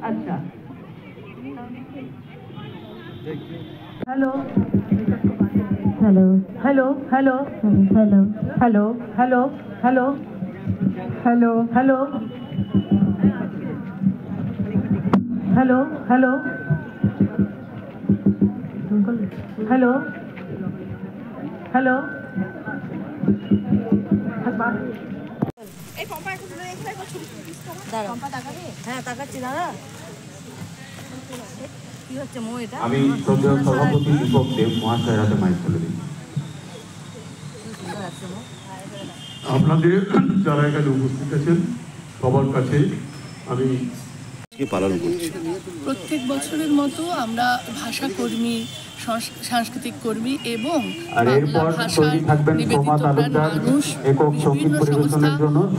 আচ্ছা, hello hello hello hello hello hello hello hello hello hello hello hello hello hello হ্যাঁ তাকাচ্ছি দাদা কি হচ্ছে মো এটা আমি শ্রদ্ধেয় সভাপতি দীপক দেব মহাশয়ের হাতে মাইক তুলে দিই। আপনাদের যারা এখানে উপস্থিত আছেন সবার কাছে আমি পালন করছি। প্রত্যেক বছরের মতো আমরা ভাষাকর্মী, সাংস্কৃতিক কর্মী এবং বাংলা ভাষার নিবেদিতপ্রাণ মানুষ বিভিন্ন সংস্থা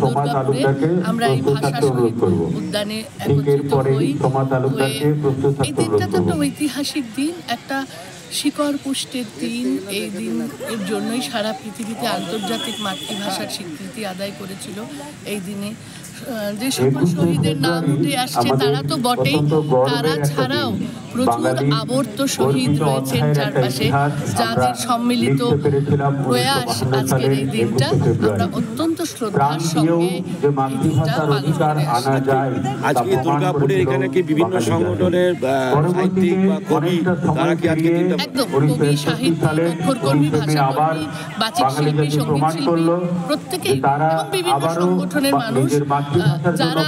দুর্গাপুরে আমরা এই ভাষা শহীদ উদ্যানে একত্রিত হই। এই দিনটা তো একটা ঐতিহাসিক দিন, একটা শিকড় পুষ্টের দিন। এই দিন এর জন্যই সারা পৃথিবীতে আন্তর্জাতিক মাতৃভাষার স্বীকৃতি আদায় করেছিল। এই দিনে যে সকল শহীদের নাম উঠে আসছে তারা তো বটেই, তারা ছাড়াও প্রচুর আবর্ত শহীদ রয়েছেন চারপাশে, যাদের সম্মিলিত প্রয়াস আজকের এই দিনটা আমরা অত্যন্ত শ্রদ্ধার সঙ্গে এই দিনটা পালন করে আসছি। আজকে দুর্গাপুরের এখানে কি বিভিন্ন সংগঠনের সাহিত্যিক বা কবি তারা কি আজকে দিনটা একদম কবি, সাহিত্যিক, অক্ষরকর্মী, ভাষাকর্মী, বাচিক শিল্পী, সঙ্গীত শিল্পী প্রত্যেকেই এবং বিভিন্ন সংগঠনের মানুষ যারা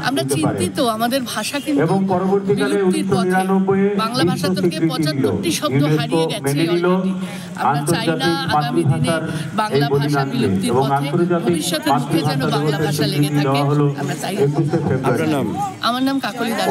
আমরা চিন্তিত আমাদের ভাষা কিন্তু বিলুপ্তির পথে। বাংলা ভাষা থেকে 75টি শব্দ হারিয়ে গেছে অলরেডি। আমরা চাই না আগামী দিনে বাংলা ভাষা বিলুপ্তির পথে, ভবিষ্যতে মুখে যেন বাংলা ভাষা লেগে থাকে। আমরা চাই। আপনার নাম? আমার নাম কাকলি দাস।